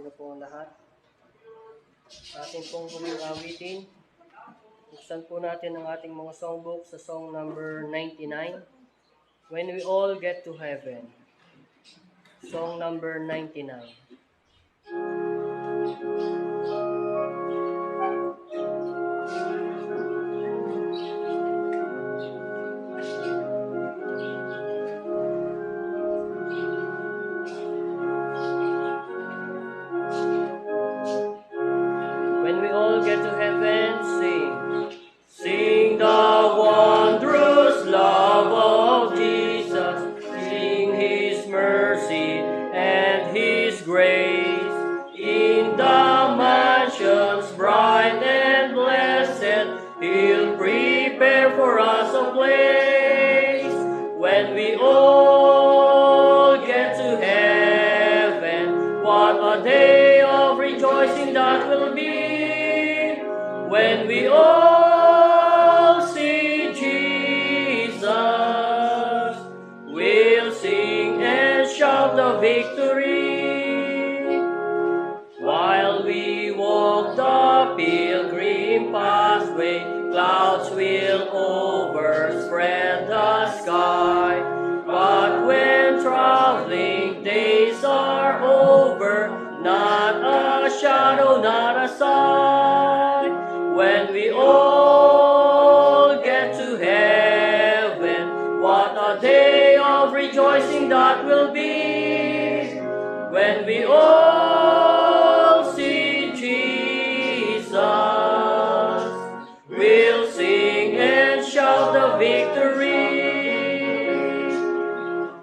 na po ang lahat. Atin pong huling awitin. Buksan po natin ang ating mga songbook sa song number 99. When We All Get to Heaven. Song number 99. When we all get to heaven, sing. Sing the wondrous love of Jesus. Sing His mercy and His grace. In the mansions bright and blessed, He'll prepare for us a place. When we all get to heaven, what a day of rejoicing that will be. When we all see Jesus, we'll sing and shout the victory. While we walk the pilgrim pathway, clouds will overspread the sky. But when traveling days are over, not a shadow, not a sign. When we all get to heaven, what a day of rejoicing that will be. When we all see Jesus, we'll sing and shout the victory.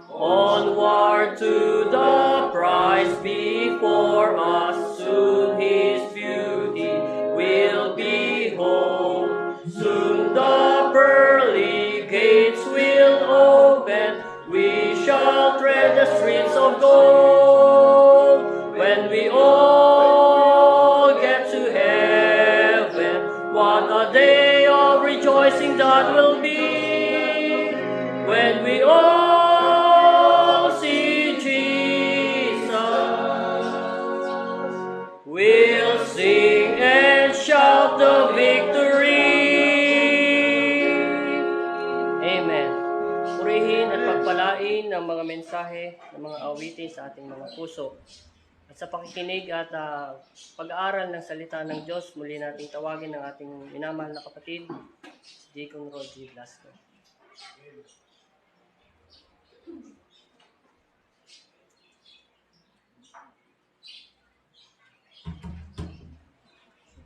Onward to the prize before us, soon His beauty will behold. Soon the pearly gates will open, we shall tread the streets of gold. When we all get to heaven, what a day of rejoicing that will be. When we all see Jesus, we'll sing and shout the victory. Amen. Purihin at pagpalain ang mga mensahe ng mga awitin sa ating mga puso. At sa pakikinig at pag-aaral ng salita ng Diyos, muli nating tawagin ang ating minamahal na kapatid, Deacon Roger Blasco.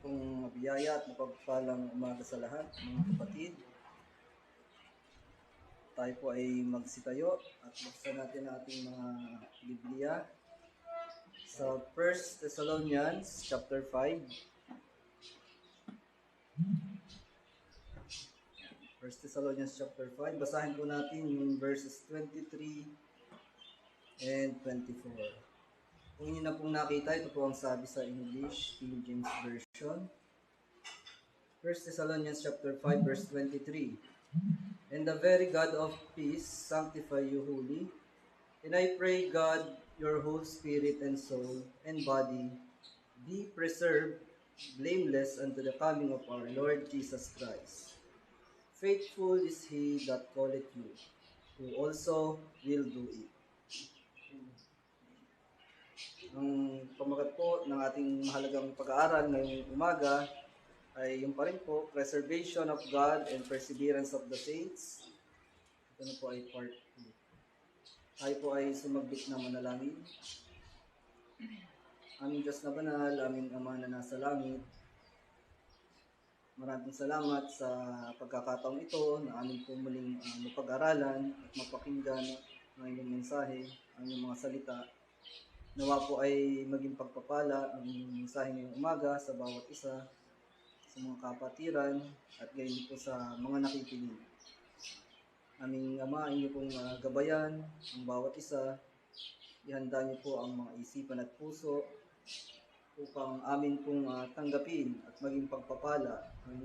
Kung mabiyaya at mapagpalang umaga sa lahat, mga kapatid. Tayo po ay magsitayo at buksan natin ang ating mga Biblia sa 1 Thessalonians chapter 5. 1 Thessalonians chapter 5. Basahin po natin yung verses 23 and 24. Kung yun na pong nakita, ito po ang sabi sa English, King James Version. 1 Thessalonians chapter 5, verse 23. And the very God of peace sanctify you wholly. And I pray God, your whole spirit and soul and body be preserved blameless unto the coming of our Lord Jesus Christ. Faithful is He that calleth you, who also will do it. Ang pamagat po ng ating mahalagang pag-aaral ngayong umaga ay yung pa rin po, preservation of God and perseverance of the saints. Ito na po ay part 2. Tayo po ay sumagbit na manalangin. Aming Diyos na banal, aming Ama na nasa langit, maraming salamat sa pagkakataong ito na aming po muling mapag-aralan at mapakinggan ang inyong mensahe, ang inyong mga salita. Nawa po ay maging pagpapala ang mensahe ngayong umaga sa bawat isa, sa mga kapatiran, at gayon po sa mga nakikinig. Aming Ama, inyo pong gabayan ang bawat isa. Ihanda niyo po ang mga isipan at puso upang amin pong tanggapin at maging pagpapala ang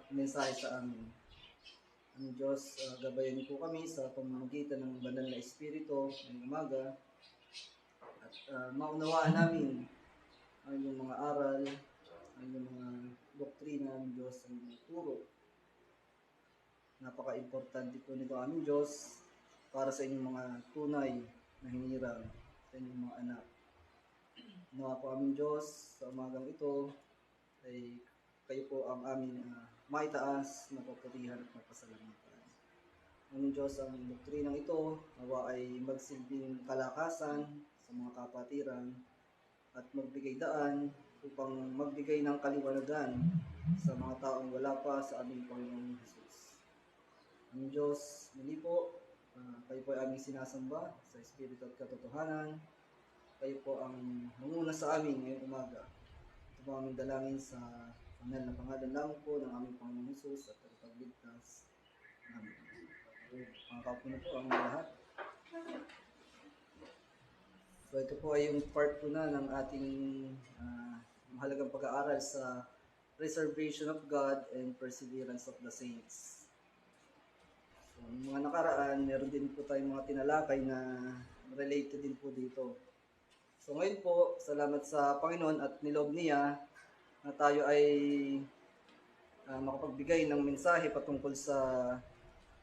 mensahe sa amin. Ang Diyos, gabayan niyo po kami sa pamamagitan ng banal na Espiritu ngayong umaga. Maunawaan namin ang inyong mga aral, ang inyong mga doktrina ng Diyos, ang inyong turo. Napaka-importante po nito aming Diyos para sa inyong mga tunay na hinirang sa inyong mga anak. Nawa po aming Diyos sa umagang ito ay kayo po ang aming maitaas, mapapurihan at mapasalamatan. Aming Diyos, ang doktrinang ito nawa ay magsilbing kalakasan sa mga kapatiran at magbigay daan upang magbigay ng kaliwanagan sa mga taong wala pa sa aming Panginoong Hesus. Aming Diyos, muli po, kayo po ay aming sinasamba sa Espiritu at katotohanan. Kayo po ang manguna sa amin ngayong umaga. Ito po aming dalangin sa banal na pangalan lamang po ng aming Panginoong Hesus at tagapagligtas namin. Pangakapo na po ang lahat. So ito po ay yung part po na ng ating mahalagang pag-aaral sa Preservation of God and Perseverance of the Saints. So, yung mga nakaraan, meron din po tayong mga tinalakay na related din po dito. So ngayon po, salamat sa Panginoon at nilob niya na tayo ay makapagbigay ng mensahe patungkol sa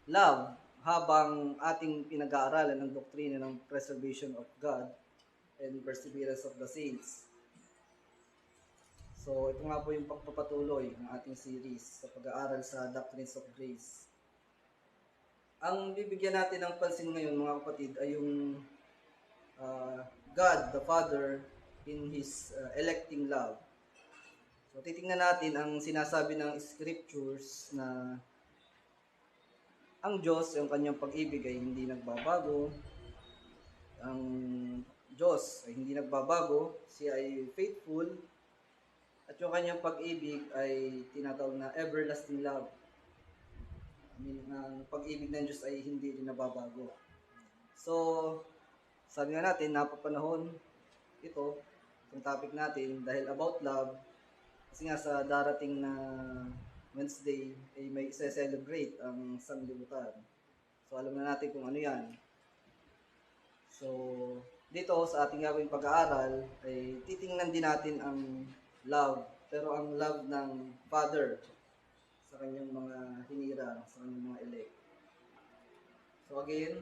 love habang ating pinag-aaralan ng doktrina ng Preservation of God and Perseverance of the Saints. So ito nga po yung pagpapatuloy ng ating series sa pag-aaral sa Doctrines of Grace. Ang bibigyan natin ng pansin ngayon mga kapatid ay yung God the Father in His electing love. So titingnan natin ang sinasabi ng Scriptures na ang Diyos, yung kanyang pag-ibig ay hindi nagbabago. Ang Diyos ay hindi nagbabago, siya ay faithful. At yung kanyang pag-ibig ay tinatawag na everlasting love. Ang pag-ibig ng Diyos ay hindi rin nababago. So, sabi nga natin, napapanahon ito, itong topic natin, dahil about love, kasi nga sa darating na Wednesday, ay may isa-celebrate ang sanglibutan. So, alam na natin kung ano yan. So, dito sa ating gagawing pag-aaral, ay titingnan din natin ang love, pero ang love ng Father sa kanyang mga hinirang, sa kanyang mga elect. So again,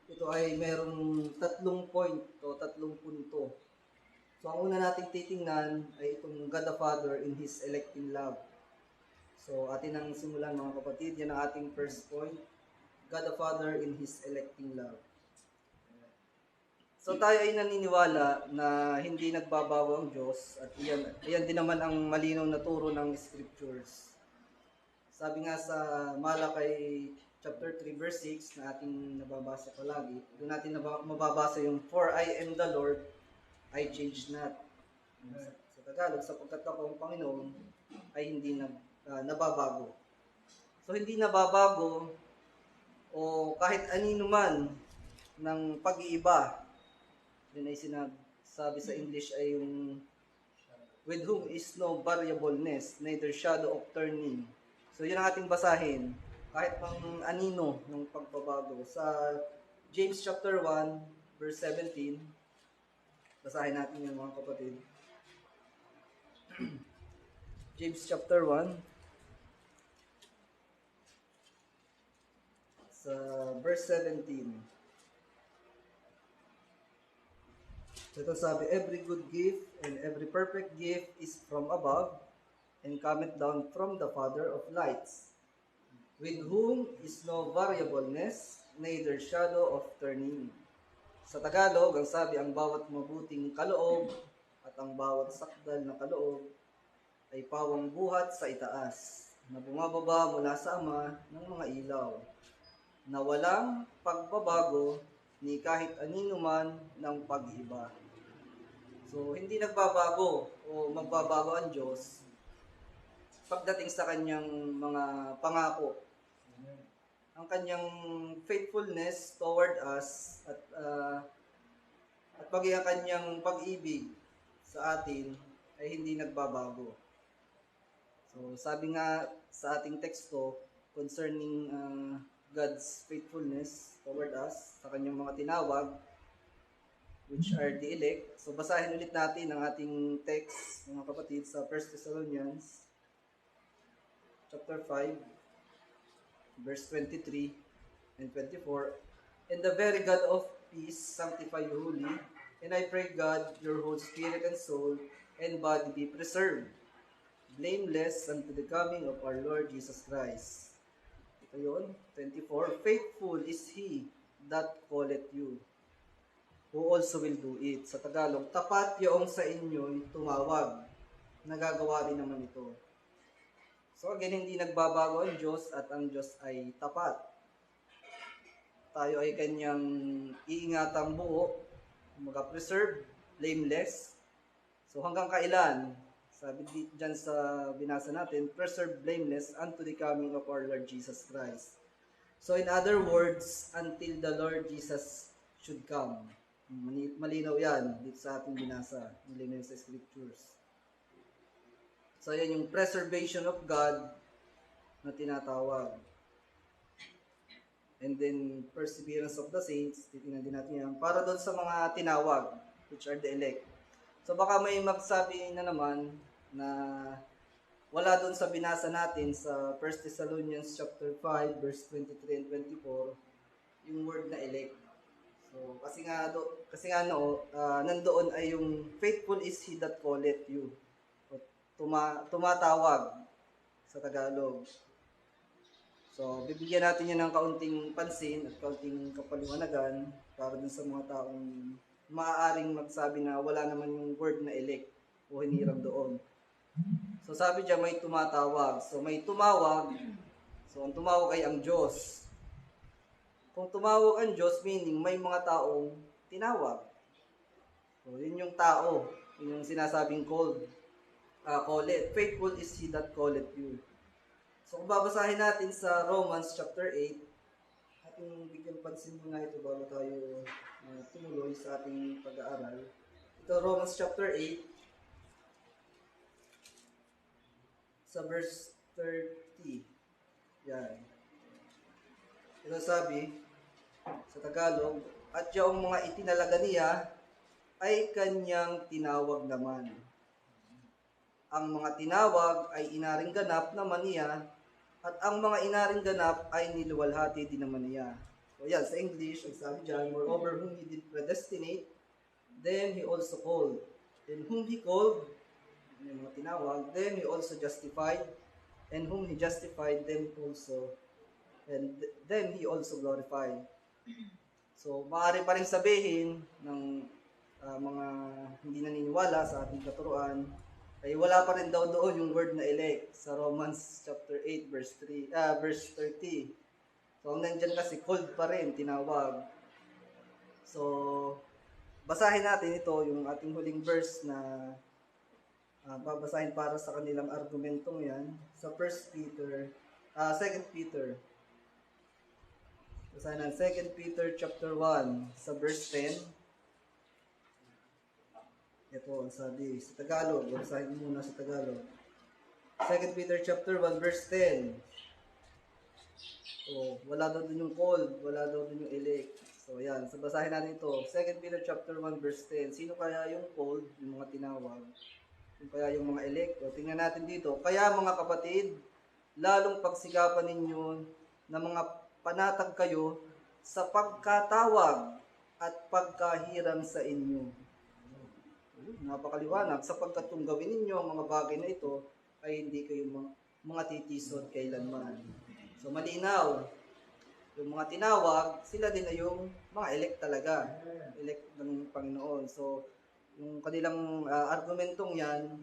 ito ay merong 3 point o 3 punto. So ang una nating titingnan ay itong God the Father in His electing love. So atin ang simulan mga kapatid, yan ang ating first point. God the Father in His electing love. So tayo ay naniniwala na hindi nagbabago ang Diyos at iyan din naman ang malinaw na turo ng Scriptures. Sabi nga sa Malakay chapter 3 verse 6 na ating nababasa palagi, doon natin mababasa yung For I am the Lord, I change not. Sa Tagalog, sapagkat ako ang Panginoon ay hindi nababago. So hindi nababago o kahit anino man ng pag-iiba. Yun ay sinasabi sa English ay yung with whom is no variableness, neither shadow of turning. So yun ang ating basahin. Kahit pang anino ng pagbabago. Sa James chapter 1, verse 17, basahin natin yung mga kapatid. James chapter 1, sa verse 17. Ito sabi, every good gift and every perfect gift is from above and cometh down from the Father of lights, with whom is no variableness, neither shadow of turning. Sa Tagalog, ang sabi, ang bawat mabuting kaloob at ang bawat sakdal na kaloob ay pawang buhat sa itaas, na bumababa mula sa Ama ng mga ilaw, na walang pagbabago ni kahit anino man ng pag-iba. So, hindi nagbabago o magbabago ang Diyos pagdating sa kanyang mga pangako. Ang kanyang faithfulness toward us at pag ang kanyang pag-ibig sa atin ay hindi nagbabago. So, sabi nga sa ating teksto concerning God's faithfulness toward us, sa kanyang mga tinawag, which are the elect. So basahin ulit natin ang ating text, mga kapatid, sa 1 Thessalonians chapter 5, verse 23 and 24. And the very God of peace sanctify you wholly, and I pray God your whole spirit and soul and body be preserved, blameless unto the coming of our Lord Jesus Christ. Ito yun, 24. Faithful is He that calleth you, who also will do it. Sa Tagalog, tapat yung sa inyo'y tumawag. Nagagawa rin naman ito. So again, hindi nagbabago ang Diyos at ang Diyos ay tapat. Tayo ay kanyang iingatang buo, mag-preserve, blameless. So hanggang kailan? Sabi dyan sa binasa natin, preserve blameless unto the coming of our Lord Jesus Christ. So in other words, until the Lord Jesus should come. Malinaw yan dito sa ating binasa. Malinaw sa scriptures. So yan yung preservation of God na tinatawag. And then, perseverance of the saints, titingnan din natin yan, para doon sa mga tinawag, which are the elect. So baka may magsabi na naman na wala doon sa binasa natin sa 1 Thessalonians chapter 5, verse 23 and 24, yung word na elect. So, kasi nga nandoon ay yung faithful is He that calleth you. O, tumatawag sa Tagalog. So, bibigyan natin yan ng kaunting pansin at kaunting kapaliwanagan para dun sa mga taong maaaring magsabi na wala naman yung word na elect o hiniram doon. So, sabi diyan may tumatawag. So, may tumawag. So, ang tumawag ay ang Diyos. Kung tumawag ang Diyos, meaning may mga taong tinawag. So, yun yung tao. Yun yung sinasabing called. Call it. Faithful is He that calleth you. So, kung babasahin natin sa Romans chapter 8, ating bigyan pansin muna ito bago tayo tumuloy sa ating pag-aaral. Ito, Romans chapter 8, sa verse 30. Yan. Ito sabi, sa Tagalog, at yung mga itinalaga niya ay kanyang tinawag naman. Ang mga tinawag ay inaring ganap naman niya, at ang mga inaring ganap ay niluwalhati din naman niya. So yan, sa English, ang sabi dyan, moreover whom He did predestinate, then He also called. And whom He called, yung mga tinawag, then He also justified, and whom He justified, then He also glorified. So, maaari pa rin sabihin ng mga hindi naniniwala sa ating katuruan, ay wala pa rin daw doon yung word na elect sa Romans chapter 8 verse 30. So, ang nandyan kasi called pa rin, tinawag. So, basahin natin ito, yung ating huling verse na babasahin para sa kanilang argumentong yan sa 2 Peter. Basahin natin 2 Peter chapter 1 sa verse 10. Ito ang sabi sa Tagalog. Basahin muna sa Tagalog. 2 Peter chapter 1 verse 10. So, wala daw dun yung called, wala daw dun yung elect. So, yan. So, basahin natin ito. 2 Peter chapter 1 verse 10. Sino kaya yung called, yung mga tinawag? Yung kaya yung mga elect? O, tingnan natin dito. Kaya mga kapatid, lalong pagsikapan ninyo na mga panatag kayo sa pagkatawag at pagkahiram sa inyo. Napakaliwanag, sapagkat kung gawin ninyo ang mga bagay na ito, ay hindi kayo mga titisod kailanman. So malinaw, yung mga tinawag, sila din ay yung mga elect talaga, elect ng Panginoon. So yung kanilang argumentong yan,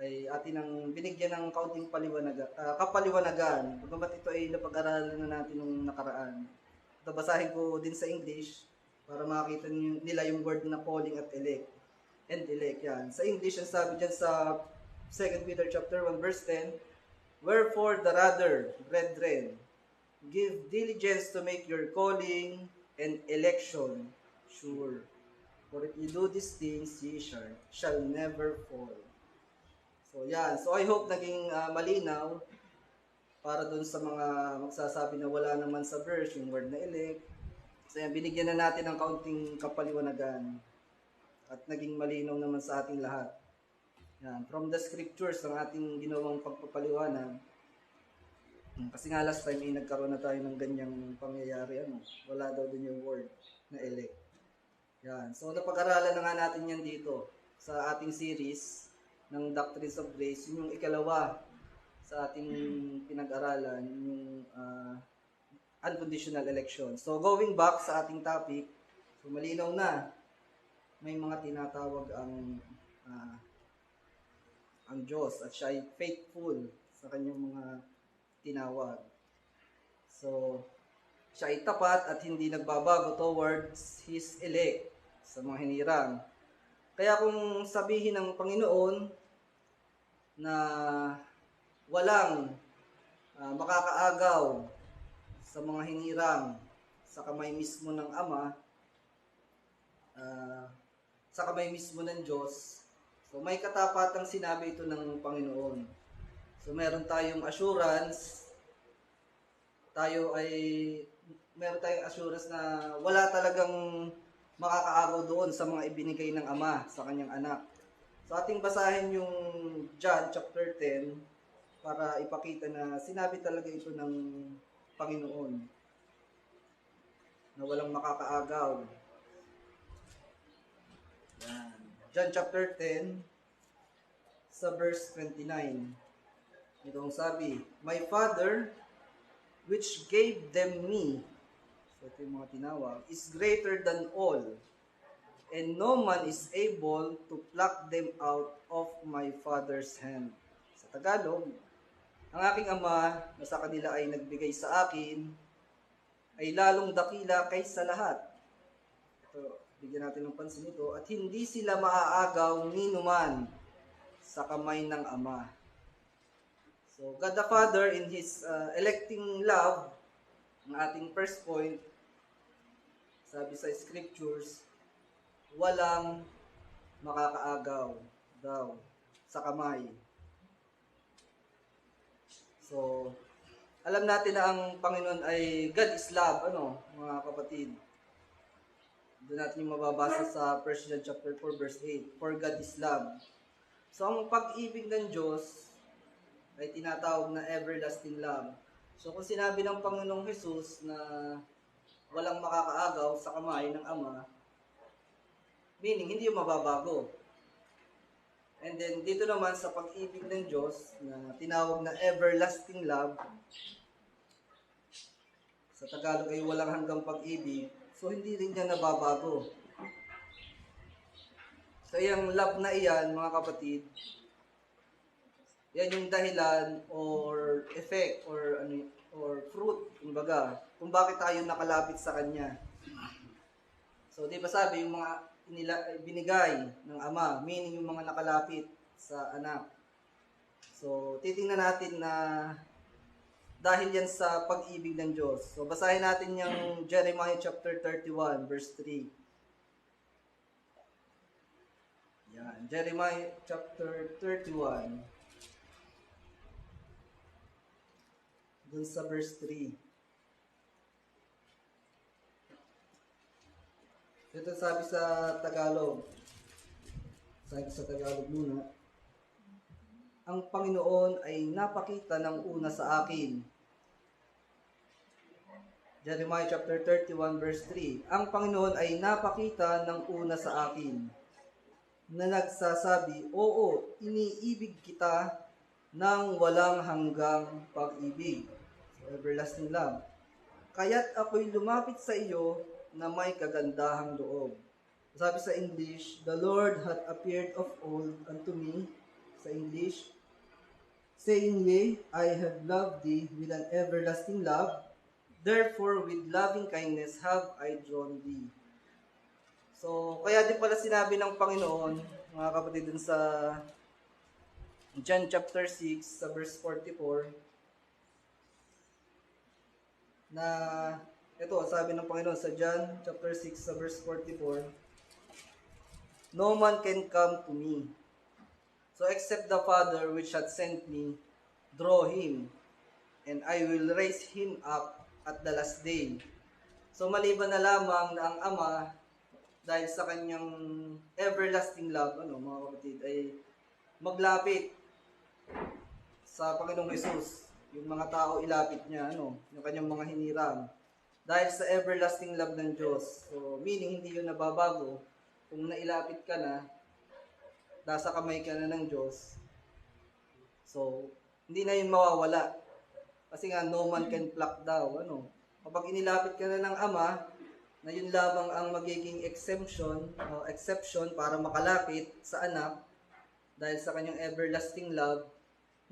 ay atin ang binigyan ng kaunting kapaliwanagan. Pagkamat ito ay napag-aralan na natin nung nakaraan. Ito basahin ko din sa English, para makita nila yung word na calling at elect. And elect yan. Sa English, ang sabi dyan sa 2 Peter chapter 1 verse 10, wherefore the rather, brethren, give diligence to make your calling and election sure. For if you do these things, ye shall never fall. So yan. So I hope naging malinaw para dun sa mga magsasabi na wala naman sa verse yung word na elect. So yan, binigyan na natin ng kaunting kapaliwanagan at naging malinaw naman sa ating lahat. Yan, from the scriptures ang ating ginawang pagpapaliwanag. Kasi nga last time nagkaroon na tayo ng ganyang pangyayari. Wala daw din yung word na elect. Yan. So napag-aralan na nga natin yan dito sa ating series ng Doctrines of Grace. Yun yung ikalawa sa ating pinag-aralan, yung unconditional election. So going back sa ating topic, so malinaw na may mga tinatawag ang Diyos at siya ay faithful sa kanyang mga tinawag. So, siya ay tapat at hindi nagbabago towards His elect sa mga hinirang. Kaya kung sabihin ng Panginoon na walang makakaagaw sa mga hinirang sa kamay mismo ng Ama, sa kamay mismo ng Diyos, so may katapatang sinabi ito ng Panginoon. So meron tayong assurance, meron tayong assurance na wala talagang makakaagaw doon sa mga ibinigay ng Ama sa kanyang anak. So ating basahin yung John chapter 10 para ipakita na sinabi talaga ito ng Panginoon na walang makakaagaw. Yan. John chapter 10 sa verse 29. Itong sabi, "My Father, which gave them me," so ito yung mga tinawag, "is greater than all, and no man is able to pluck them out of my Father's hand." Sa Tagalog, ang aking Ama na sa kanila ay nagbigay sa akin ay lalong dakila kaysa lahat. Ito, bigyan natin ng pansin ito. At hindi sila maaagaw ni numan sa kamay ng Ama. So, God the Father in His electing love, ang ating first point, sabi sa scriptures, walang makakaagaw daw sa kamay. So, alam natin na ang Panginoon ay God is love, mga kapatid. Doon natin yung mababasa sa 1 John chapter 4 verse 8, "For God is love." So, ang pag-ibig ng Diyos ay tinatawag na everlasting love. So, kung sinabi ng Panginoong Jesus na walang makakaagaw sa kamay ng Ama, meaning hindi yung mababago. And then, dito naman sa pag-ibig ng Diyos na tinawag na everlasting love, sa Tagalog ay walang hanggang pag-ibig, so hindi rin niya nababago. So, yung love na iyan, mga kapatid, yan yung dahilan or effect or fruit, kumbaga, kung bakit tayo nakalapit sa Kanya. So, di ba sabi, yung mga binigay ng Ama, meaning yung mga nakalapit sa anak. So, titingnan natin na dahil yan sa pag-ibig ng Diyos. So, basahin natin yung Jeremiah chapter 31, verse 3. Yan, Jeremiah chapter 31. Dun sa verse 3. Ito sabi sa Tagalog. Sabi sa Tagalog muna. "Ang Panginoon ay napakita ng una sa akin." Jeremiah chapter 31 verse 3. "Ang Panginoon ay napakita ng una sa akin, na nagsasabi, oo, iniibig kita ng walang hanggang pag-ibig." So, everlasting love. "Kaya't ako'y lumapit sa iyo na may kagandahang loob." Sabi sa English, "The Lord hath appeared of old unto me," sa English, "saying, Yea, I have loved thee with an everlasting love, therefore with loving kindness have I drawn thee." So, kaya din pala sinabi ng Panginoon, mga kapatid, dun sa John chapter 6, sa verse 44, na ito, sabi ng Panginoon sa John chapter 6 sa verse 44, "No man can come to me, so except the Father which hath sent me, draw him, and I will raise him up at the last day." So maliban na lamang na ang Ama, dahil sa kanyang everlasting love, mga kapatid, ay maglapit sa Panginoong Jesus. Yung mga tao ilapit niya, yung kanyang mga hinirang. Dahil sa everlasting love ng Diyos. So, meaning, hindi yun nababago. Kung nailapit ka na, nasa kamay ka na ng Diyos. So, hindi na yun mawawala. Kasi nga, no man can pluck daw. Kapag inilapit ka na ng Ama, na yun lamang ang magiging exception para makalapit sa anak dahil sa kanyang everlasting love.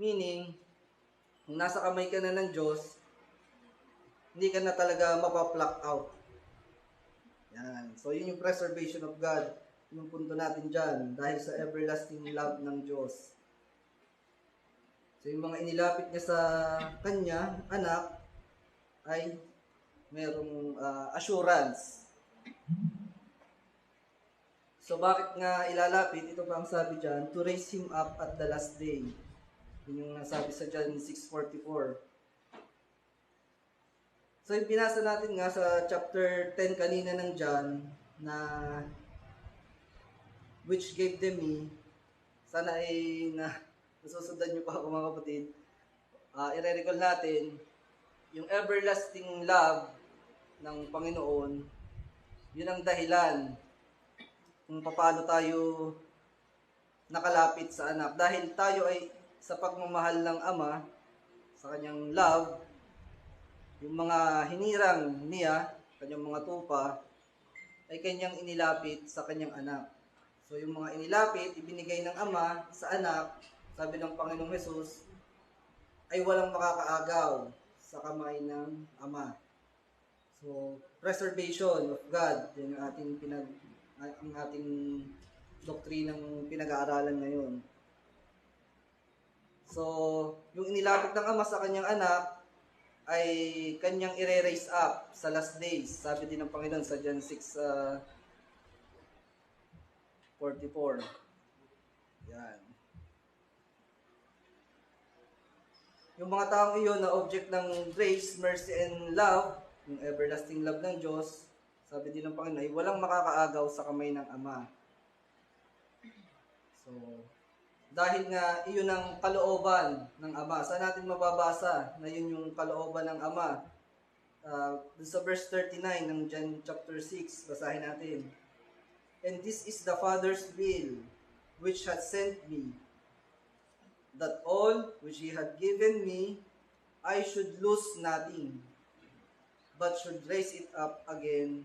Meaning, kung nasa kamay ka na ng Diyos, hindi ka na talaga mapapluck out. Yan. So, yun yung preservation of God. Yung punto natin dyan, dahil sa everlasting love ng Diyos. So, yung mga inilapit niya sa kanya, anak, ay merong assurance. So, bakit nga ilalapit? Ito pa ang sabi dyan, to raise him up at the last day. Yun yung nasabi sa John 6:44. So, yung binasa natin nga sa chapter 10 kanina ng John, na which gave them me, sana ay nasusundan nyo pa ako mga kapatid. I-recall natin, yung everlasting love ng Panginoon, yun ang dahilan kung paano tayo nakalapit sa anak. Dahil tayo ay sa pagmamahal ng Ama, sa kanyang love, yung mga hinirang niya, kanyang mga tupa, ay kanyang inilapit sa kanyang anak. So yung mga inilapit, ibinigay ng Ama sa anak, sabi ng Panginoong Jesus, ay walang makakaagaw sa kamay ng Ama. So, preservation of God, yun ang ating doktrinang pinag-aaralan ngayon. So, yung inilapit ng Ama sa kanyang anak, ay kanyang i-raise up sa last days. Sabi din ng Panginoon sa John 6:44. Yan. Yung mga taong iyon na object ng grace, mercy, and love, yung everlasting love ng Diyos, sabi din ng Panginoon, ay walang makakaagaw sa kamay ng Ama. So, dahil nga iyon ang kalooban ng Ama. Saan natin mababasa na yun yung kalooban ng Ama? Sa verse 39 ng John chapter 6, basahin natin. And this is the Father's will, which hath sent me, that all which He had given me, I should lose nothing, but should raise it up again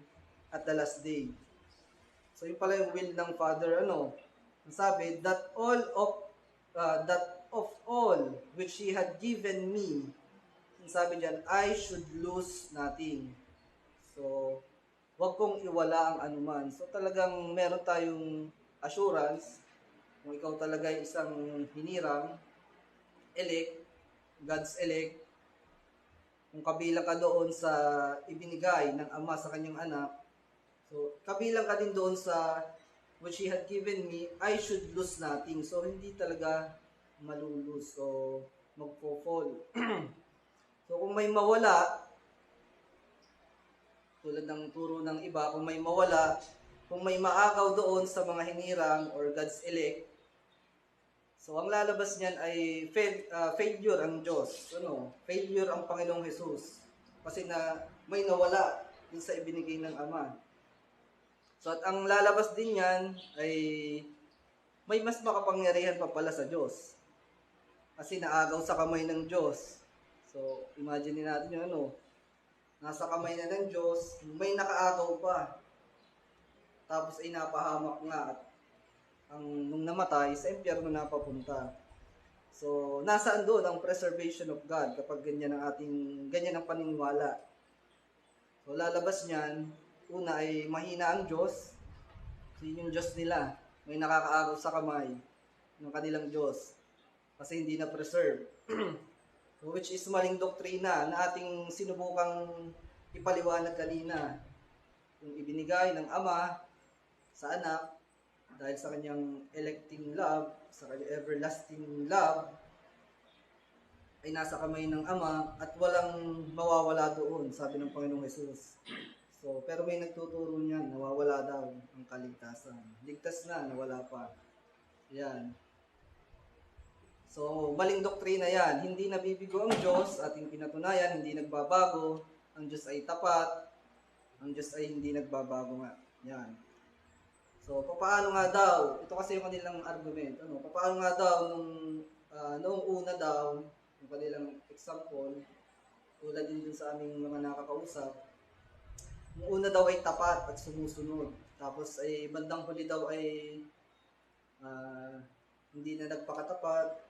at the last day. So yung pala yung will ng Father, sabi, that of all which He had given me, sabi diyan, I should lose nothing. So, wag kong iwala ang anuman. So, talagang meron tayong assurance, kung ikaw talaga ay isang hinirang, elect, God's elect, kung kabilang ka doon sa ibinigay ng Ama sa kanyang anak, so, kabilang ka din doon sa which He had given me, I should lose nothing. So, hindi talaga malulus. So, magpo-fall. So, kung may mawala, tulad ng turo ng iba, kung may mawala, kung may maagaw doon sa mga hinirang or God's elect, so, ang lalabas niyan ay failure ang Diyos. Failure ang Panginoong Jesus. Kasi may nawala dun sa ibinigay ng Ama. So, at ang lalabas din yan ay may mas makapangyarihan pa pala sa Diyos. Kasi naagaw sa kamay ng Diyos. So, imagine natin yun, nasa kamay na ng Diyos, may nakaagaw pa. Tapos ay napahamak nga at nung namatay, sa impyerno napapunta. So, nasaan doon ang preservation of God kapag ganyan ang paniniwala. So, lalabas niyan, una ay mahina ang Diyos. So, yun yung Diyos nila. May nakakaagaw sa kamay ng kanilang Diyos. Kasi hindi na preserve. So, which is maling doktrina na ating sinubukang ipaliwanag kanina. Yung ibinigay ng Ama sa anak dahil sa kanyang electing love, sa kanyang everlasting love, ay nasa kamay ng Ama at walang mawawala doon, sabi ng Panginoong Jesus. So, pero may nagtuturo niyan, nawawala daw ang kaligtasan. Ligtas na, nawala pa. Yan. So, maling doktrina yan. Hindi nabibigo ang Diyos, ating pinatunayan, hindi nagbabago. Ang Diyos ay tapat. Ang Diyos ay hindi nagbabago nga. Yan. So, papaano nga daw? Ito kasi yung kanilang argument. Papaano nga daw noong una daw, yung kanilang example, tulad din dun sa aming mga nakakausap, yung una daw ay tapat at sumusunod. Tapos ay bandang huli daw ay hindi na nagpakatapat,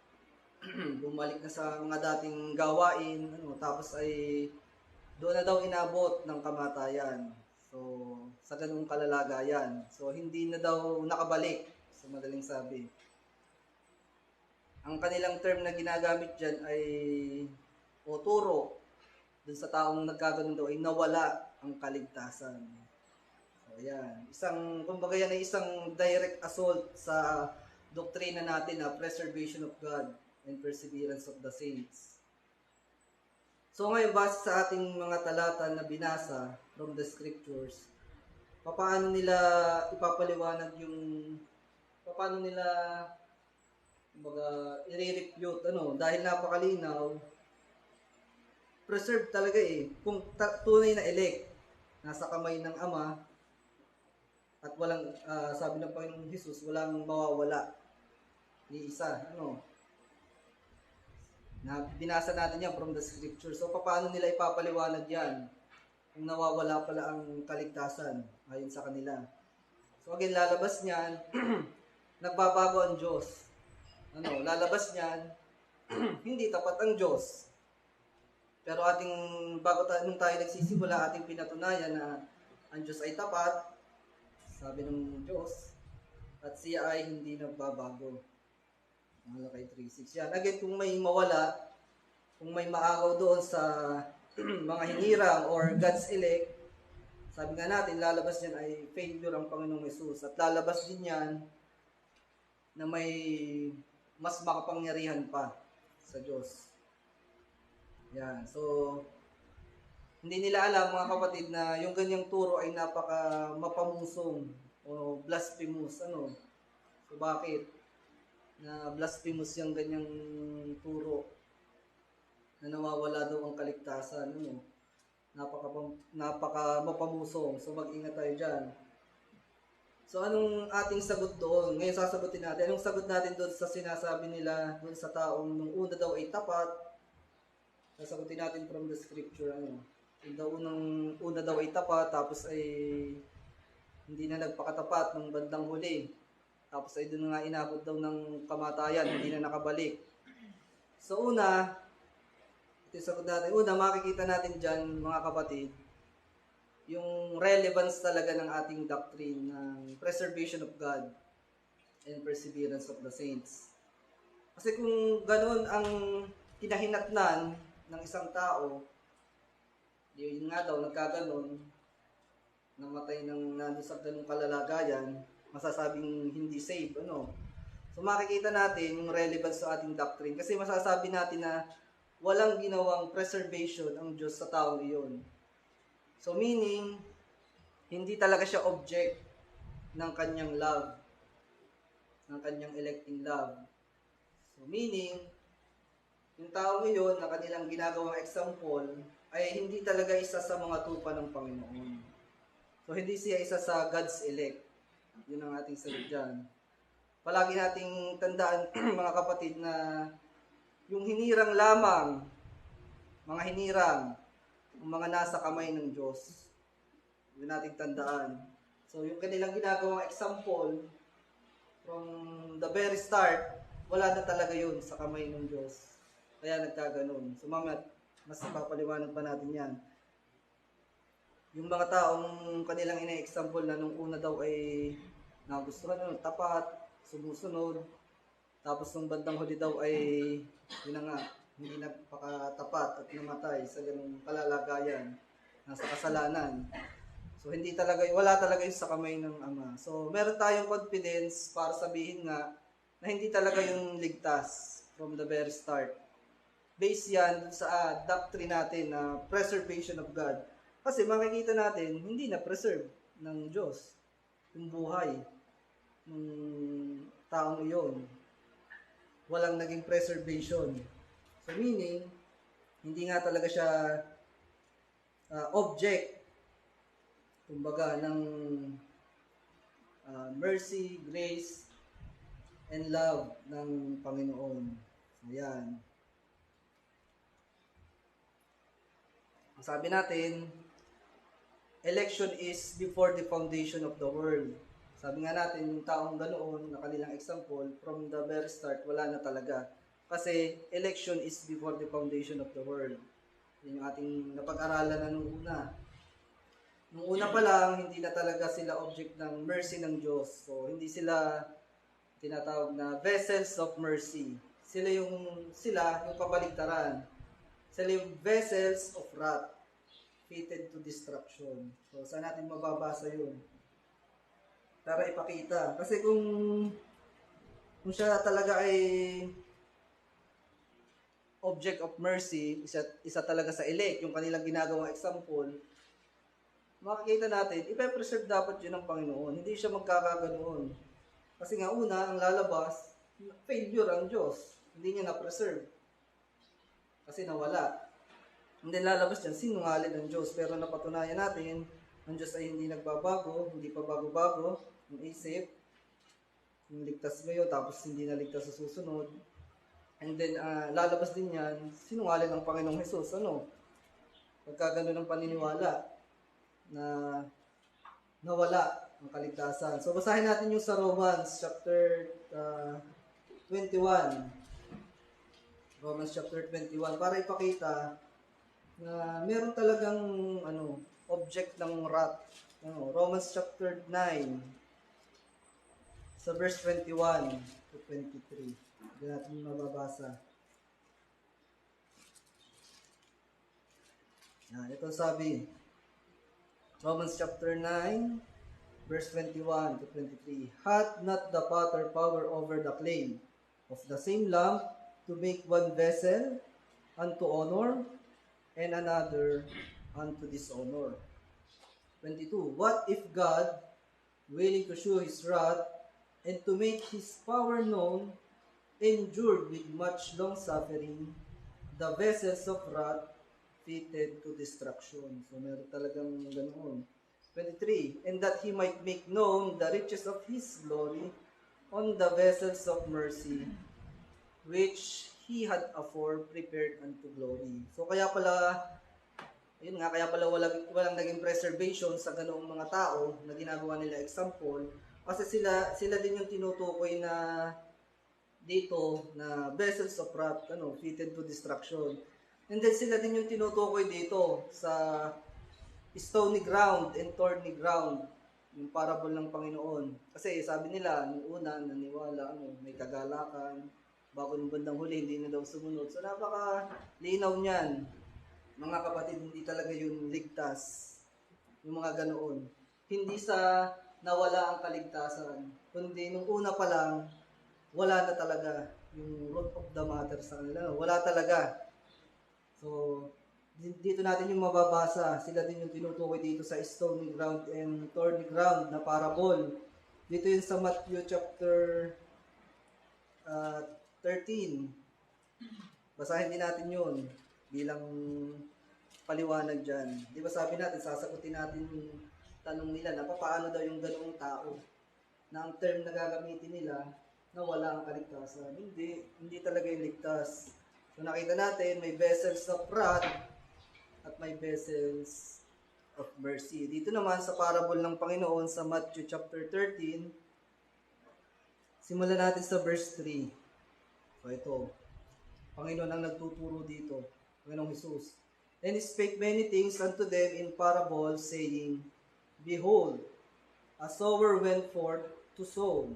bumalik na sa mga dating gawain, tapos ay doon na daw inabot ng kamatayan. So, sa ganung kalalagayan. So, hindi na daw nakabalik, sa madaling sabi. Ang kanilang term na ginagamit dyan ay o turo dun sa taong nagkaganon daw ay nawala ang kaligtasan. So, yan. Kumbaga yan ay isang direct assault sa doktrina natin na preservation of God and perseverance of the saints. So ngayon, base sa ating mga talata na binasa from the scriptures, paano nila ipapaliwanag paano nila i-refute, dahil napakalinaw, preserved talaga kung tunay na elect, nasa kamay ng Ama, at walang, sabi ng Panginoong Jesus, walang mawawala, ni isa, na binasa natin yan from the scripture. So, paano nila ipapaliwanag yan kung nawawala pala ang kaligtasan ayon sa kanila? So, again, lalabas niyan, nagbabago ang Diyos. Lalabas niyan, hindi tapat ang Diyos. Pero nung tayo nagsisimula, ating pinatunayan na ang Diyos ay tapat, sabi ng Diyos, at siya ay hindi nagbabago. Malakay 3:6. Yan. Again, kung may mawala, kung may maagaw doon sa mga hinirang or God's elect, sabi nga natin, lalabas niyan ay failure ang Panginoong Jesus. At lalabas din yan na may mas makapangyarihan pa sa Diyos. Yan. So, hindi nila alam, mga kapatid, na yung ganyang turo ay napaka mapamusong o blasphemous. So, bakit? Na blasphemous yung ganyang turo na nawawala daw ang kaligtasan. Napaka mapamusong. So, mag-ingat tayo dyan. So, anong ating sagot doon? Ngayon, sasagutin natin. Anong sagot natin doon sa sinasabi nila doon sa taong nung una daw ay tapat? Sasagutin natin from the scripture. Yung una daw ay tapat, tapos ay hindi na nagpakatapat ng bandang huli. Tapos ay doon nga inabot daw ng kamatayan, hindi na nakabalik. So una, ito yung sagot natin. Una, makikita natin dyan, mga kapatid, yung relevance talaga ng ating doctrine ng preservation of God and perseverance of the saints. Kasi kung ganoon ang kinahinatnan ng isang tao, yun nga daw, nagkaganon, namatay ng nandun sa ganung kalalagayan, masasabing hindi safe, So makikita natin yung relevance sa ating doctrine kasi masasabi natin na walang ginawang preservation ang Diyos sa taong iyon. So meaning, hindi talaga siya object ng kanyang love, ng kanyang electing love. So meaning, yung taong iyon na kanilang ginagawang example ay hindi talaga isa sa mga tupa ng Panginoon. So hindi siya isa sa God's elect. Yun ang ating sagot dyan. Palagi nating tandaan, mga kapatid, na yung hinirang lamang, mga hinirang, ang mga nasa kamay ng Diyos. Yun nating tandaan. So yung kanilang ginagawang example, from the very start, wala na talaga yun sa kamay ng Diyos. Kaya nagkaganon. So mamaya, mas papaliwanag pa natin yan. Yung mga taong kanilang ina-example na nung una daw ay nagustuhan, tapat, sumusunod, tapos nung bandang huli daw ay yun na nga, hindi nagpakatapat at namatay sa ganung kalalagayan, nasa kasalanan. So wala talaga yun sa kamay ng Ama. So meron tayong confidence para sabihin nga na hindi talaga yung ligtas from the very start. Based yan sa doctrine natin na preservation of God Kasi makikita natin, hindi na preserve ng Diyos yung buhay ng taong iyon. Walang naging preservation. So meaning, hindi nga talaga siya object, kumbaga, ng mercy, grace, and love ng Panginoon. So yan. Ang sabi natin, election is before the foundation of the world. Sabi nga natin, yung taong ganoon, na kanilang example, from the very start, wala na talaga. Kasi election is before the foundation of the world. Yun yung ating napag-aralan na nung una. Nung una pa lang, hindi na talaga sila object ng mercy ng Diyos. So, hindi sila tinatawag na vessels of mercy. Sila yung kabaligtaran. Sila yung vessels of wrath, fitted to destruction. So, saan natin mababasa yun? Para ipakita. Kasi kung siya talaga ay object of mercy, isa talaga sa elect, yung kanilang ginagawang example, makikita natin, ipe-preserve dapat yun ng Panginoon. Hindi siya magkakaganoon. Kasi nga una, ang lalabas, failure ang Diyos. Hindi niya na-preserve. Kasi nawala. Hindi lalabas dyan, sinungaling ng Diyos. Pero napatunayan natin, ang Diyos ay hindi nagbabago, hindi pa bago-bago, ang isip, yung ligtas ngayon, tapos hindi na ligtas sa susunod. And then, lalabas din yan, sinungaling ng Panginoong Hesus. Pagka ganun ang paniniwala, na nawala ang kaligtasan. So, basahin natin yung sa Romans chapter 21. Romans chapter 21 para ipakita na meron talagang object ng wrath. Romans chapter 9 sa verse 21 to 23. Hindi natin mababasa. Ito sabi, Romans chapter 9, verse 21 to 23. Hath not the potter power over the clay of the same lump to make one vessel unto honor and another unto dishonor? 22. What if God, willing to show his wrath and to make his power known, endured with much long suffering the vessels of wrath fitted to destruction? So, meron talagang ganoon. 23. And that he might make known the riches of his glory on the vessels of mercy, which he had afore prepared unto glory. So, kaya pala walang naging preservation sa ganoong mga tao na ginagawa nila example. Kasi sila din yung tinutukoy na dito na vessels of wrath, fitted to destruction. And then sila din yung tinutukoy dito sa stony ground and thorny ground, yung parable ng Panginoon. Kasi sabi nila, nung una, naniwala, may kagalakan, bago nung bandang huli, hindi na daw sumunod. So napaka-linaw niyan. Mga kapatid, hindi talaga yun ligtas. Yung mga ganoon. Hindi sa nawala ang kaligtasan, kundi nung una pa lang, wala na talaga yung root of the matter sa kanila. Wala talaga. So, dito natin yung mababasa. Sila din yung tinutukoy dito sa stony ground and thorny ground na parable. Dito yun sa Matthew chapter 13. Basahin din natin yun bilang paliwanag dyan. Di ba sabi natin, sasagutin natin yung tanong nila na paano daw yung ganoong tao na ang term na gagamitin nila na wala ang kaligtasan. Hindi talaga yung ligtas. So nakita natin, may vessels of wrath at may vessels of mercy. Dito naman sa parable ng Panginoon sa Matthew chapter 13, simulan natin sa verse 3. So ito, Panginoon ang nagtuturo dito, Panginoong Hesus. And he spake many things unto them in parables, saying, Behold, a sower went forth to sow.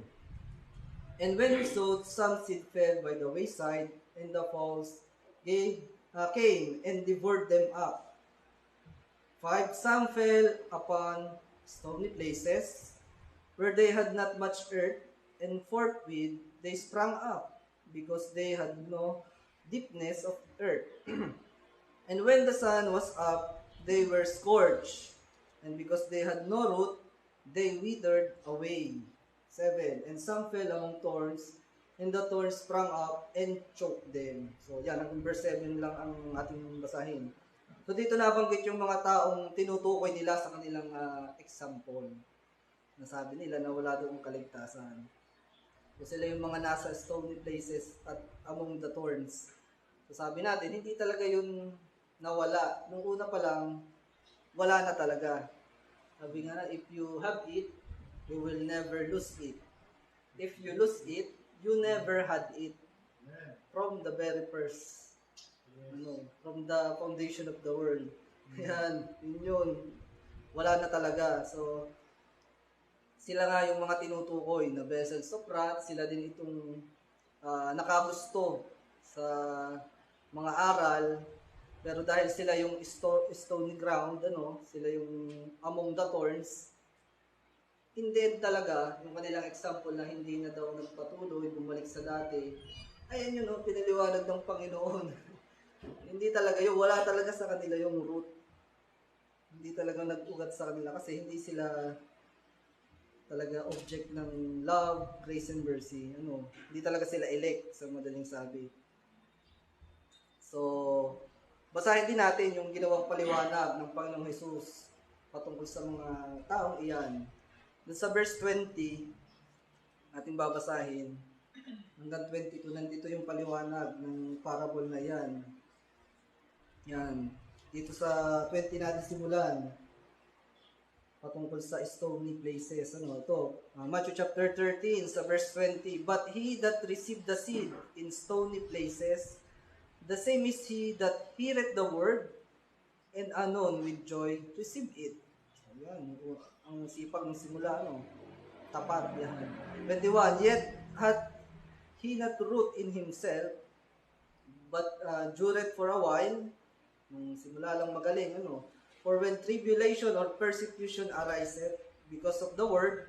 And when he sowed, some seed fell by the wayside, and the fowls came and devoured them up. 5, some fell upon stony places, where they had not much earth, and forthwith they sprang up, because they had no deepness of earth. And when the sun was up, they were scorched. And because they had no root, they withered away. 7. And some fell among thorns, and the thorns sprang up and choked them. So yan, ang verse 7 lang ang ating basahin. So dito nabanggit yung mga taong tinutukoy nila sa kanilang example. Nasabi nila na wala doong kaligtasan. So sila yung mga nasa stony places at among the thorns. So sabi natin, hindi talaga yun nawala. Nung una pa lang, wala na talaga. Sabi nga na, if you have it, you will never lose it. If you lose it, you never had it. From the very first, from the foundation of the world. Yan, yun. Wala na talaga. So, sila nga yung mga tinutukoy na vessels of wrath, sila din itong nakagusto sa mga aral, pero dahil sila yung stony ground, sila yung among the thorns, hindi talaga, yung kanilang example na hindi na daw nagpatuloy, bumalik sa dati, ayan yun, pinaliwanag ng Panginoon. Hindi talaga yun, wala talaga sa kanila yung root. Hindi talaga nag-ugat sa kanila kasi hindi sila talaga object ng love, grace, and mercy. Hindi talaga sila elect, sa madaling sabi. So, basahin din natin yung ginawang paliwanag ng Panginoong Jesus patungkol sa mga taong iyan. Doon sa verse 20, ating babasahin, hanggang 22, nandito yung paliwanag ng parable na yan. Yan. Dito sa 20 natin simulan, patungkol sa stony places. Matthew chapter 13, sa verse 20, but he that received the seed in stony places, the same is he that heareth the word, and anon with joy receive it. Ayan, ang sipag ng simula, tapat yan. 21, yet hath he not root in himself, but dureth for a while. Nung simula lang magaling, for when tribulation or persecution ariseth because of the word,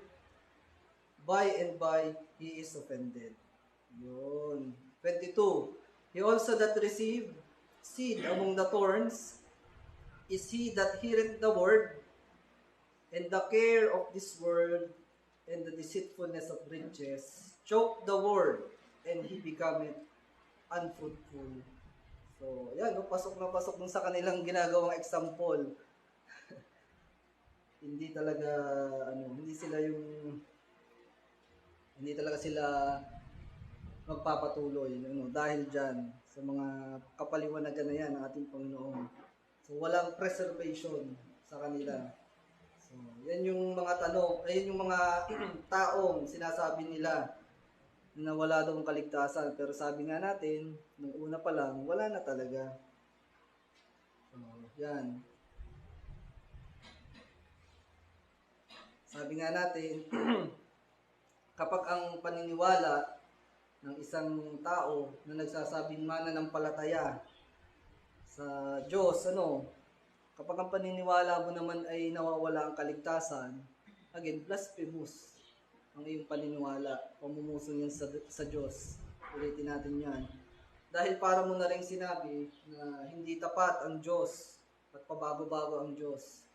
by and by he is offended. Yun. 22, he also that received seed among the thorns is he that heareth the word, and the care of this world and the deceitfulness of riches choke the word, and he becometh unfruitful. So, yan, pasok na pasok dun sa kanilang ginagawang example. Hindi talaga, hindi talaga sila magpapatuloy, dahil dyan, sa mga kapaliwanagan na yan ng ating Panginoon. So, walang preservation sa kanila. So, yan yung mga yung mga taong sinasabi nila na wala daw kaligtasan. Pero sabi nga natin, nung una pa lang, wala na talaga. So, yan. Sabi nga natin, kapag ang paniniwala ng isang tao na nagsasabing mananampalataya sa Diyos, kapag ang paniniwala mo naman ay nawawala ang kaligtasan, again, blasphemous ang iyong paniniwala, pamumuso yan sa Diyos. Ulitin natin yan. Dahil para mo na rin sinabi na hindi tapat ang Diyos at pabago-bago ang Diyos.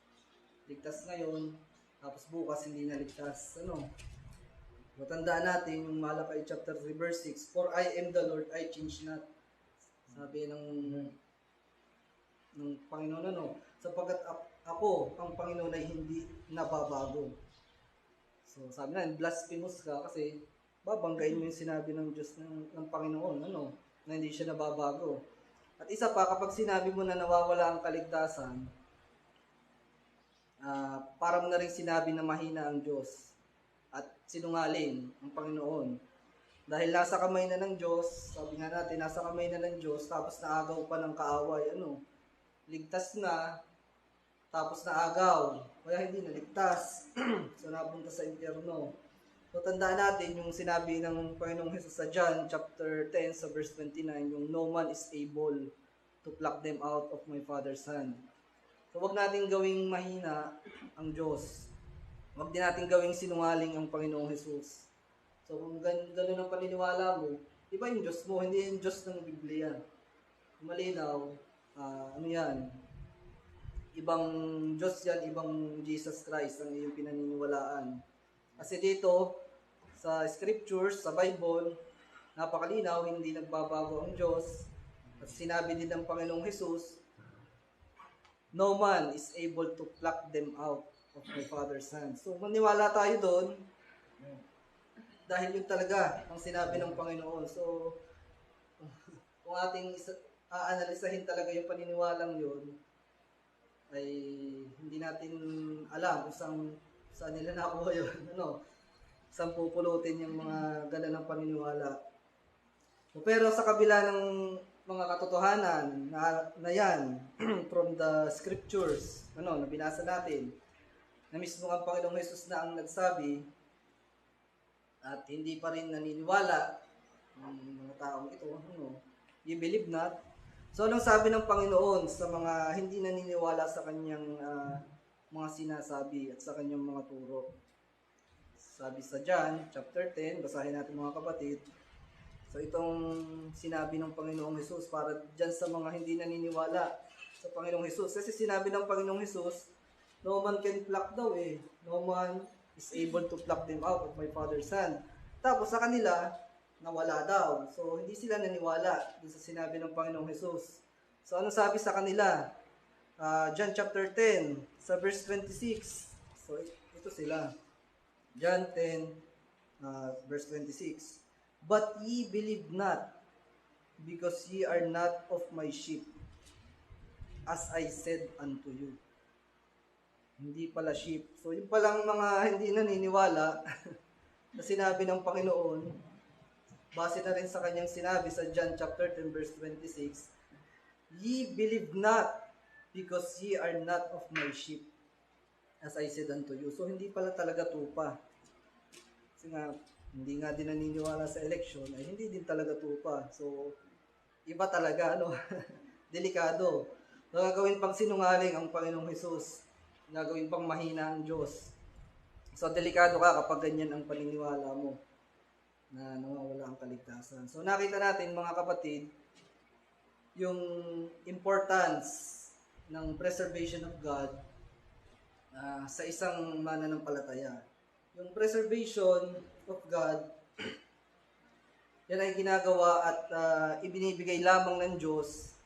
Ligtas ngayon, tapos bukas hindi na ligtas. Matandaan natin yung Malakay chapter 3 verse 6, for I am the Lord, I change not. Sabi ng Panginoon, sapagkat ako, ang Panginoon ay hindi nababago. So, sabi na, blasphemous ka kasi babanggain mo yung sinabi ng Diyos ng Panginoon, na hindi siya nababago. At isa pa, kapag sinabi mo na nawawala ang kaligtasan, para mo na rin sinabi na mahina ang Diyos at sinungaling ang Panginoon. Dahil nasa kamay na ng Diyos, sabi nga natin, nasa kamay na ng Diyos, tapos naagaw pa ng kaaway, ligtas na, tapos naagaw, kaya hindi naligtas. So, napunta sa impyerno. So, tandaan natin yung sinabi ng Panginoong Jesus sa John chapter 10 sa verse 29, yung no man is able to pluck them out of my Father's hand. So, wag natin gawing mahina ang Diyos. Wag din natin gawing sinungaling ang Panginoong Jesus. So, kung gano'n ang paniniwala mo, iba yung Diyos mo, hindi yung Diyos ng Biblia. Malinaw, yan, ibang Diyos yan, ibang Jesus Christ ang iyong pinaniniwalaan. Kasi dito, sa scriptures, sa Bible, napakalinaw, hindi nagbabago ang Diyos. At sinabi din ng Panginoong Jesus, no man is able to pluck them out of my Father's hand. So maniwala tayo doon, dahil yun talaga ang sinabi ng Panginoon. So, kung ating aanalisahin talaga yung paniniwalang yun, ay hindi natin alam kung saan nila nakuha yun. Saan pupulutin yung mga gala ng paniniwala. Pero sa kabila ng mga katotohanan na yan, from the scriptures, na binasa natin, na mismo ang Panginoong Jesus na ang nagsabi, at hindi pa rin naniniwala ng mga taong ito, you believe not. So, anong sabi ng Panginoon sa mga hindi naniniwala sa kanyang mga sinasabi at sa kanyang mga turo? Sabi sa John, chapter 10, basahin natin mga kapatid. So, itong sinabi ng Panginoong Jesus para dyan sa mga hindi naniniwala sa Panginoong Jesus. Kasi sinabi ng Panginoong Jesus, no man can pluck daw eh. No man is able to pluck them out of my Father's hand. Tapos sa kanila, nawala daw. So, hindi sila naniwala dun sa sinabi ng Panginoong Jesus. So, ano sabi sa kanila? John chapter 10, sa verse 26. So, ito sila. John 10, verse 26. But ye believe not, because ye are not of my sheep, as I said unto you. Hindi pala sheep. So, yung palang mga hindi naniniwala na sinabi ng Panginoon, base na rin sa kanyang sinabi sa John chapter 10 verse 26, ye believe not, because ye are not of my sheep, as I said unto you. So, hindi pala talaga tupa. Kasi nga, hindi nga din naniniwala sa election, ay hindi din talaga tupa. So, iba talaga, delikado. Gagawin pang sinungaling ang Panginoong Jesus. Gagawin pang mahina ang Diyos. So, delikado ka kapag ganyan ang paniniwala mo na nawawala ang kaligtasan. So, nakita natin mga kapatid, yung importance ng preservation of God sa isang mananampalataya. Yung preservation of God, yan ay ginagawa at ibinibigay lamang ng Diyos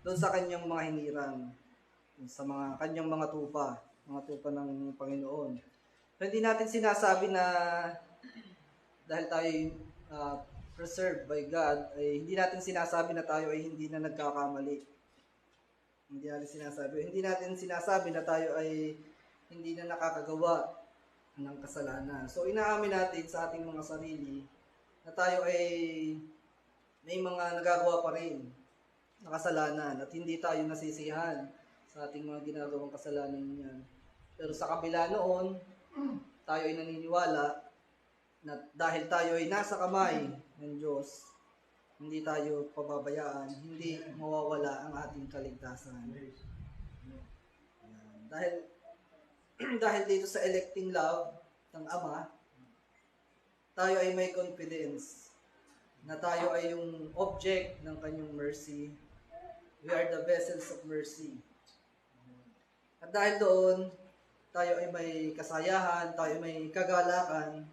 doon sa kanyang mga hinirang, sa mga kanyang mga tupa ng Panginoon. So, hindi natin sinasabi na dahil tayo preserved by God, ay hindi natin sinasabi na tayo ay hindi na nagkakamali. Hindi natin sinasabi na tayo ay hindi na nakakagawa ng kasalanan. So, inaamin natin sa ating mga sarili na tayo ay may mga nagagawa pa rin na kasalanan at hindi tayo nasisiyahan sa ating mga ginagawang kasalanan niyan. Pero sa kabila noon, tayo ay naniniwala na dahil tayo ay nasa kamay ng Diyos, hindi tayo pababayaan, hindi mawawala ang ating kaligtasan. Dahil dito sa electing love ng Ama, tayo ay may confidence na tayo ay yung object ng kanyang mercy. We are the vessels of mercy. At dahil doon, tayo ay may kasayahan, tayo ay may kagalakan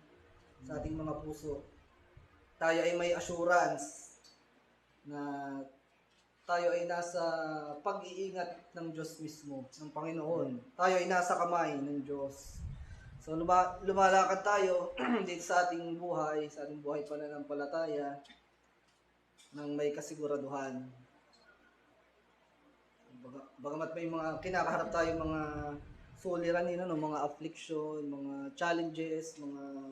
sa ating mga puso. Tayo ay may assurance na tayo ay nasa pag-iingat ng Diyos mismo, ng Panginoon. Tayo ay nasa kamay ng Diyos. So, lumalakad tayo dito sa ating buhay pananampalataya, ng may kasiguraduhan. Bagamat may mga kinakaharap tayo mga suliranin, mga affliction, mga challenges, mga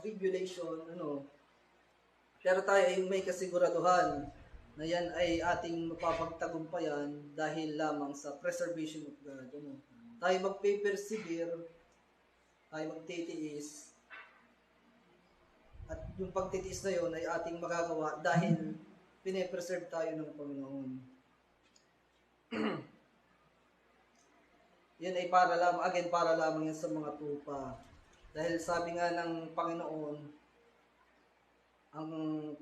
tribulation, pero tayo ay may kasiguraduhan na yan ay ating mapapagtagumpayan dahil lamang sa preservation of God. Tayo magpe-persevere, tayo magtitiis, at yung pagtitiis na yun ay ating magagawa dahil pine-preserve tayo ng Panginoon. Yan ay para lamang yan sa mga tupa. Dahil sabi nga ng Panginoon, ang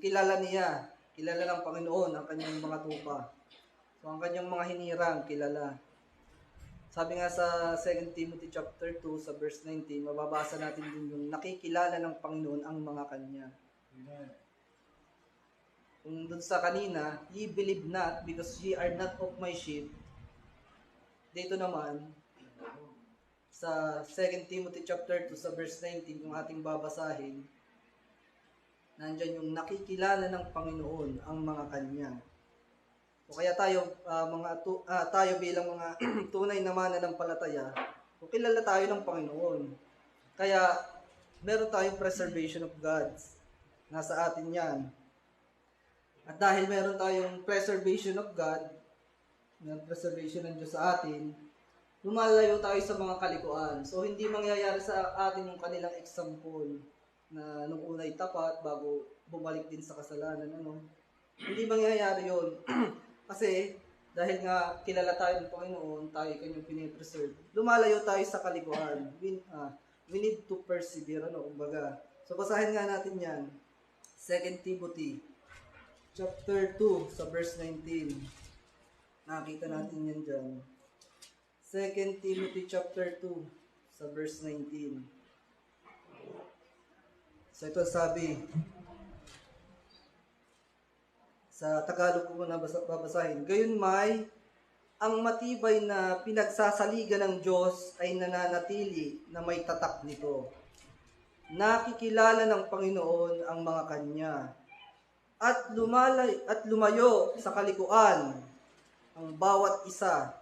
kilala ng Panginoon ang kanyang mga tupa. So ang kanyang mga hinirang kilala. Sabi nga sa 2 Timothy chapter 2 sa verse 19, mababasa natin din yung nakikilala ng Panginoon ang mga kanya. Kung dun sa kanina, ye believe not because ye are not of my sheep. Dito naman, sa 2 Timothy chapter 2 sa verse 19, kung ating babasahin, nandyan yung nakikilala ng Panginoon ang mga kanya. O kaya tayo, tayo bilang mga tunay na mananampalataya, o kilala tayo ng Panginoon. Kaya, meron tayong preservation of God. Nasa atin yan. At dahil meron tayong preservation of God, ng preservation ng Diyos sa atin, lumalayo tayo sa mga kalikuan. So, hindi mangyayari sa atin yung kanilang example na nung una'y tapat bago bumalik din sa kasalanan. Hindi mangyayari yun. Kasi, dahil nga kilala tayo ng Panginoon, tayo kanyang pinipreserve, lumalayo tayo sa kalikuan. We need to persevere, kumbaga. So, basahin nga natin yan. 2 Timothy, chapter 2, sa verse 19. Nakita natin yan dyan. 2 Timothy, chapter 2, sa verse 19. So, ito sabi, sa Tagalog ko muna babasahin. Gayon may, ang matibay na pinagsasaligan ng Diyos ay nananatili na may tatak nito. Nakikilala ng Panginoon ang mga kanya. At lumayo sa kalikuan ang bawat isa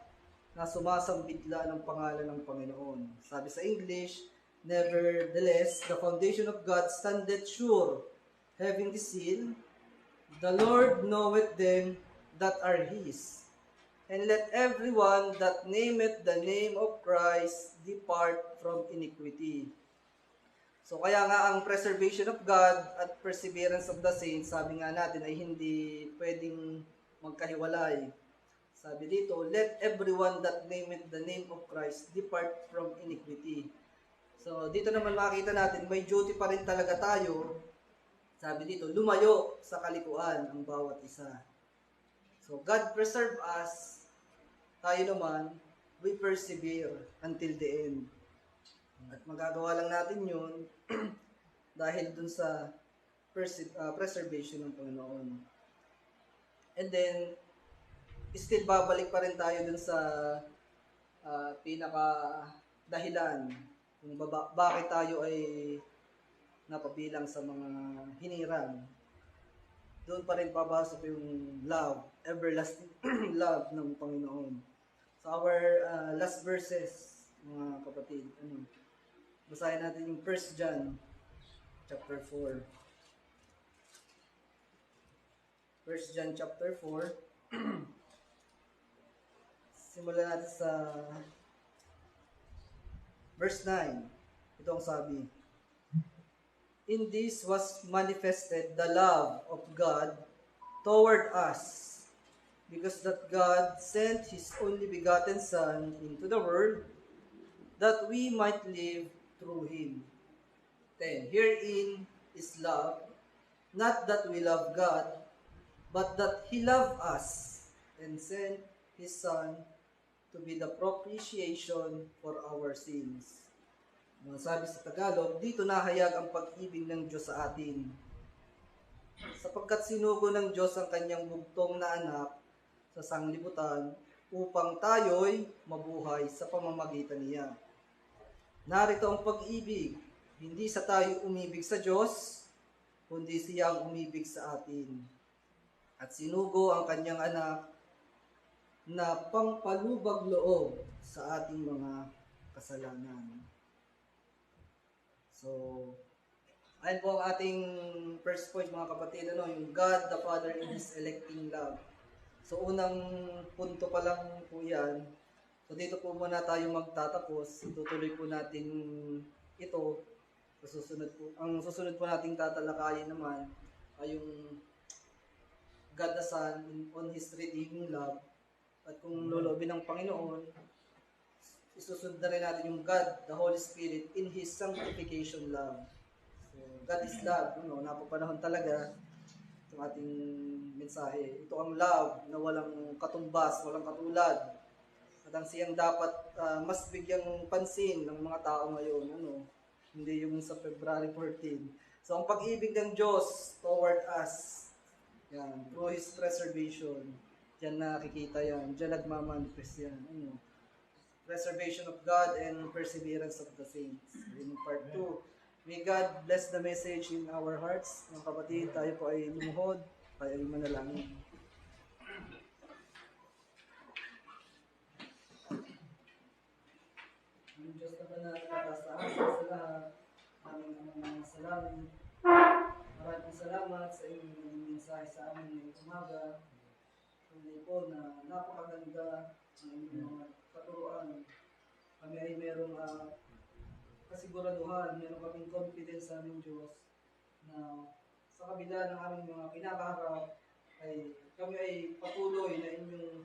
na sumasambitla ng pangalan ng Panginoon. Sabi sa English, nevertheless, the foundation of God standeth sure, having the seal, the Lord knoweth them that are His. And let everyone that nameth the name of Christ depart from iniquity. So kaya nga ang preservation of God at perseverance of the saints, sabi nga natin ay hindi pwedeng magkahiwalay. Sabi dito, let everyone that nameth the name of Christ depart from iniquity. So dito naman makita natin, may duty pa rin talaga tayo. Sabi dito, lumayo sa kalikuan ang bawat isa. So, God preserve us. Tayo naman, we persevere until the end. At magagawa lang natin yun dahil dun sa preservation ng Panginoon. And then, still babalik pa rin tayo dun sa pinaka dahilan kung bakit tayo ay napabilang sa mga hinirang. Doon pa rin papasok yung love, everlasting love ng Panginoon. So our last verses, mga kapatid, basahin natin yung 1 John chapter 4. 1 John chapter 4. Simulan natin sa verse 9. Ito ang sabi. In this was manifested the love of God toward us, because that God sent His only begotten Son into the world, that we might live through Him. 10. Herein is love, not that we love God, but that He loved us, and sent His Son to be the propitiation for our sins. Sabi sa Tagalog, dito nahayag ang pag-ibig ng Diyos sa atin. Sapagkat sinugo ng Diyos ang kanyang bugtong na anak sa sanglibutan upang tayo'y mabuhay sa pamamagitan niya. Narito ang pag-ibig, hindi sa tayo umibig sa Diyos, kundi siya ang umibig sa atin. At sinugo ang kanyang anak na pangpalubag loob sa ating mga kasalanan. So, ayun po ang ating first point, mga kapatid, yung God the Father in His electing love. So, unang punto pa lang po yan. So, dito po muna tayo magtatapos. Itutuloy po natin ito. Ang susunod po nating tatalakayin naman ay yung God the Son on His redeeming love. At kung lolobin ng Panginoon, isusunod na rin natin yung God, the Holy Spirit, in His sanctification love. So, God is love. Napapanahon talaga itong ating mensahe. Ito ang love na walang katumbas, walang katulad. At ang siyang dapat mas bigyang pansin ng mga tao ngayon, hindi yung sa February 14. So ang pag-ibig ng Diyos toward us, yan, through His preservation, diyan nakikita yan, diyan nagmamanifest yan. Preservation of God and perseverance of the saints. In part 2, may God bless the message in our hearts. Mga kapatid, tayo po ay lumuhod, tayo ay manalangin. Ang Diyos na banal, kataas sa lahat, aming mga salamin. Maraming salamat sa inyong mensahe sa amin ngayong umaga. Tunay po na napakaganda ang inyong mga katuruan. Kami ay merong kasiguraduhan, meron kaming confidence sa aming Diyos na sa kabila ng aming mga kinakaharap ay kami ay patuloy na inyong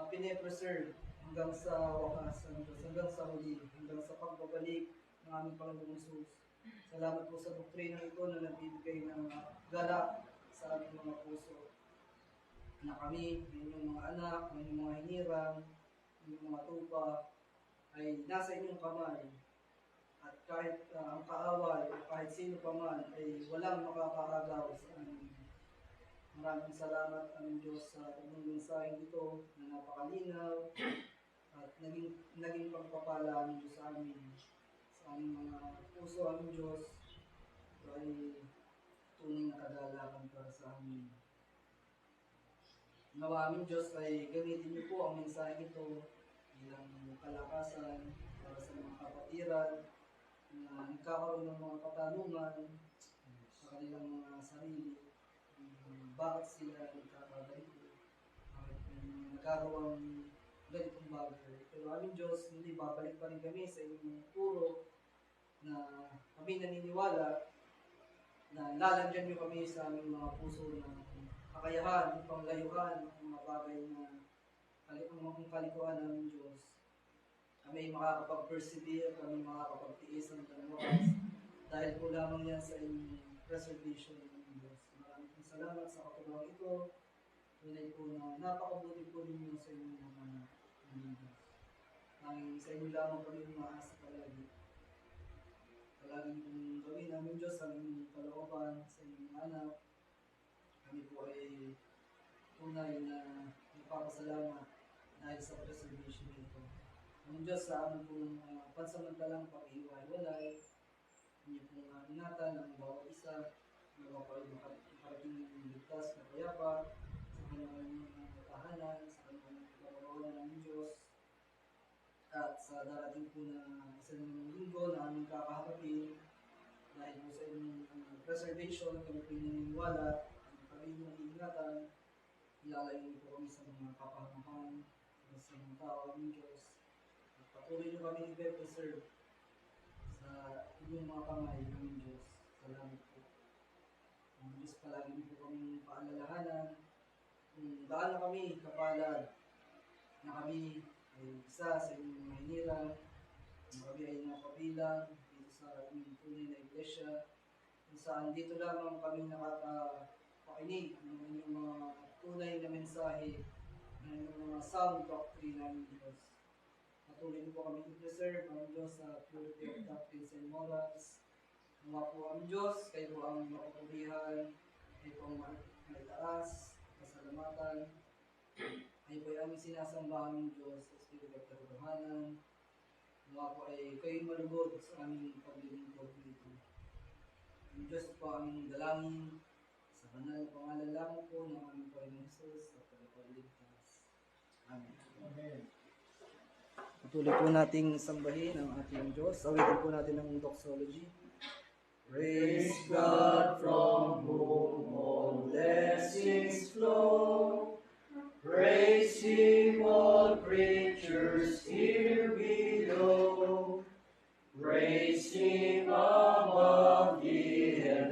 pine-preserve hanggang sa wakas, hanggang sa huli, hanggang sa pagbabalik ng aming Panginoong Hesus. Salamat po sa doktrina ito na nagbibigay ng galak sa aming mga puso. Na kami, inyong mga anak, inyong mga hinirang, inyong mga tupa, ay nasa inyong kamay. At kahit ang kaaway, kahit sino pa man, ay walang makakaagaw sa amin. Maraming salamat aming Diyos sa inyong mensaheng ito na napakalinaw at naging pagpapala aming Diyos sa amin. Sa aming mga puso aming Diyos, ito ay tunay na kagalakan para sa amin. Nawa aming Diyos ay gamitin niyo po ang mensaheng ito bilang kalakasan para sa mga kapatiran na nagkakaroon ng mga katanungan sa kanilang mga sarili. Bakit sila nagkakaganito? Bakit nagkakawang ganitong bagay? Pero aming Diyos, hindi babalik pa rin kami sa inyong turo na kami naniniwala na lalagyan niyo kami sa aming mga puso na kakayahan upang layuhan ang mga bagay na ang kalikuan ng Diyos. Kami ay makakapag-persevere, kami makakapagtiis ng wakas dahil po lamang yan sa inyong preservation ng Diyos. Maraming salamat sa katulong ito. Tunay po na napakabuti po ninyo sa inyong mga anak ng Diyos. Sa inyo lamang kami umaasa palagi. Palaging kong gawin namin Diyos ang inyong kalooban sa inyong anak. Kami po ay tunay na nagpapasalamat dahil sa preservation nito. Ang Diyos sa amin pong pansamantalang pag-iwalay, hindi pong ingatan ang bawat isa na makarating ng ligtas na payapa sa kanyang tahanan, sa kanyang pagkakawalan ng Diyos. At sa darating po na isang linggo na aming kakaharapin, dahil po sa inyong preservation, kami po naniniwala, kami inyong iingatan, ilalayo po kami sa mga kapahamakan, sa mga tao ng Diyos. At patuloy nyo kami i-preserve sa inyong mga kamay ng Diyos. Salamat po. Ang Diyos palagi nyo po kami paalalahanan kung gaano kami kapalad na kami ay isa sa inyong mga hinirang, kung kami ay napabilang dito sa inyong tunay na iglesia, kung saan dito lamang kami nakakapakinig ng inyong mga tunay na mensahe ng inyong mga sound doctrine ng Diyos. Patuloy niyo po kami i-preserve ang Diyos sa purity of doctrines and morals. Mga po ang Diyos, kayo po ang mapapurihan, kayo po ang may taas, kasalamatan. Kayo po ay aming sinasamba ng Diyos sa Espiritu at Katotohanan. Mga po ay kayo malugod sa aming paglilingkod dito. Ang Diyos po aming dalangin sa banal na pangalan lamang po ng aming Panginoong Hesus at tagapagligtas. Amen. Amen. Patuloy po nating sambahin ang ating Diyos. Awitin po natin ang doxology. Praise God from whom all blessings flow. Praise Him, all creatures here below. Praise Him above the heavens.